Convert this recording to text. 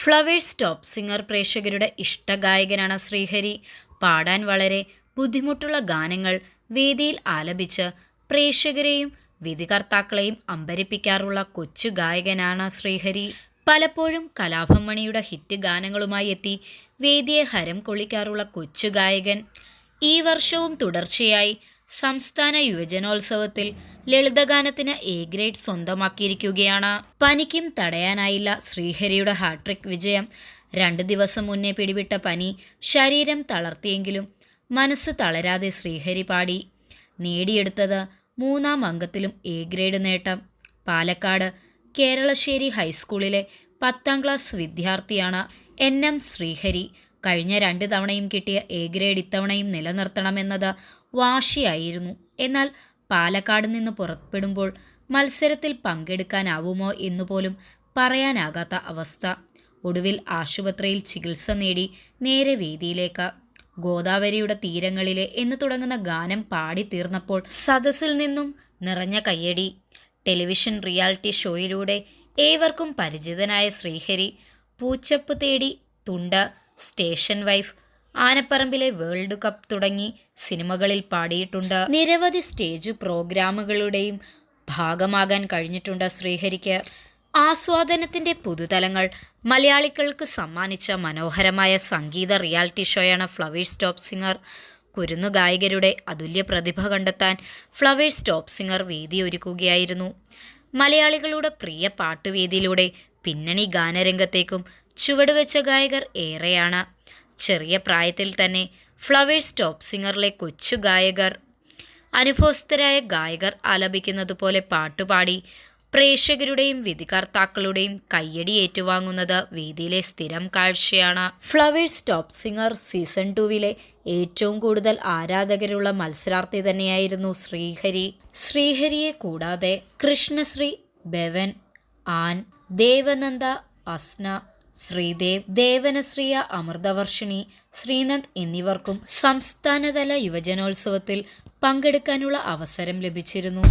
Flowers top singer പ്രേക്ഷകരുടെ ഇഷ്ടഗായകനാണ് ശ്രീഹരി. പാടാൻ വളരെ ബുദ്ധിമുട്ടുള്ള ഗാനങ്ങൾ വേദിയിൽ ആലപിച്ച് പ്രേക്ഷകരെയും വിധികർത്താക്കളെയും അമ്പരിപ്പിക്കാറുള്ള കൊച്ചു ഗായകനാണ് ശ്രീഹരി. പലപ്പോഴും കലാഭവൻ മണിയുടെ ഹിറ്റ് ഗാനങ്ങളുമായി എത്തി വേദിയെ ഹരം കൊള്ളിക്കാറുള്ള കൊച്ചു ഗായകൻ ഈ വർഷവും തുടർച്ചയായി സംസ്ഥാന യുവജനോത്സവത്തിൽ ലളിതഗാനത്തിന് എ ഗ്രേഡ് സ്വന്തമാക്കിയിരിക്കുകയാണ്. പനിക്കും തടയാനായില്ല ശ്രീഹരിയുടെ ഹാട്രിക് വിജയം. 2 ദിവസം മുന്നേ പിടിവിട്ട പനി ശരീരം തളർത്തിയെങ്കിലും മനസ്സ് തളരാതെ ശ്രീഹരി പാടി. നേടിയെടുത്തത് 3ാം അംഗത്തിലും എ ഗ്രേഡ് നേട്ടം. പാലക്കാട് കേരളശ്ശേരി ഹൈസ്കൂളിലെ 10ാം ക്ലാസ് വിദ്യാർത്ഥിയാണ് NM ശ്രീഹരി. കഴിഞ്ഞ 2 തവണയും കിട്ടിയ എ ഗ്രേഡ് ഇത്തവണയും നിലനിർത്തണമെന്നത് വാശിയായിരുന്നു. എന്നാൽ പാലക്കാട് നിന്ന് പുറപ്പെടുമ്പോൾ മത്സരത്തിൽ പങ്കെടുക്കാനാവുമോ എന്നുപോലും പറയാനാകാത്ത അവസ്ഥ. ഒടുവിൽ ആശുപത്രിയിൽ ചികിത്സ നേടി നേരെ വേദിയിലേക്ക്. ഗോദാവരിയുടെ തീരങ്ങളിലെ എന്ന് തുടങ്ങുന്ന ഗാനം പാടി തീർന്നപ്പോൾ സദസ്സിൽ നിന്നും നിറഞ്ഞ കയ്യടി. ടെലിവിഷൻ റിയാലിറ്റി ഷോയിലൂടെ ഏവർക്കും പരിചിതനായ ശ്രീഹരി പൂച്ചപ്പ് തേടി, തുണ്ട്, സ്റ്റേഷൻ വൈഫ്, ആനപ്പറമ്പിലെ വേൾഡ് കപ്പ് തുടങ്ങി സിനിമകളിൽ പാടിയിട്ടുണ്ട്. നിരവധി സ്റ്റേജ് പ്രോഗ്രാമുകളുടെയും ഭാഗമാകാൻ കഴിഞ്ഞിട്ടുണ്ട് ശ്രീഹരിക്ക്. ആസ്വാദനത്തിൻ്റെ പുതുതലങ്ങൾ മലയാളികൾക്ക് സമ്മാനിച്ച മനോഹരമായ സംഗീത റിയാലിറ്റി ഷോയാണ് ഫ്ലവേഴ്സ് ടോപ്പ് സിംഗർ. കുരുന്നു ഗായകരുടെ അതുല്യ പ്രതിഭ കണ്ടെത്താൻ ഫ്ലവേഴ്സ് ടോപ്പ് സിംഗർ വേദിയൊരുക്കുകയായിരുന്നു. മലയാളികളുടെ പ്രിയ പാട്ടുവേദിയിലൂടെ പിന്നണി ഗാനരംഗത്തേക്കും ചുവടുവെച്ച ഗായകർ ഏറെയാണ്. ചെറിയ പ്രായത്തിൽ തന്നെ ഫ്ലവേഴ്സ് ടോപ്പ് സിംഗറിലെ കൊച്ചു ഗായകർ അനുഭവസ്ഥരായ ഗായകർ ആലപിക്കുന്നത് പോലെ പാട്ടുപാടി പ്രേക്ഷകരുടെയും വിധികർത്താക്കളുടെയും കയ്യടി ഏറ്റുവാങ്ങുന്നത് വേദിയിലെ സ്ഥിരം കാഴ്ചയാണ്. ഫ്ലവേഴ്സ് ടോപ്പ് സിംഗർ സീസൺ 2 ഏറ്റവും കൂടുതൽ ആരാധകരുള്ള മത്സരാർത്ഥി തന്നെയായിരുന്നു ശ്രീഹരി. ശ്രീഹരിയെ കൂടാതെ കൃഷ്ണശ്രീ, ബെവൻ, ആൻ, ദേവനന്ദ, അസ്ന, ശ്രീദേവ്, ദേവനശ്രീയ, അമൃതവർഷിണി, ശ്രീനന്ദ് എന്നിവർക്കും സംസ്ഥാനതല യുവജനോത്സവത്തിൽ പങ്കെടുക്കാനുള്ള അവസരം ലഭിച്ചിരുന്നു.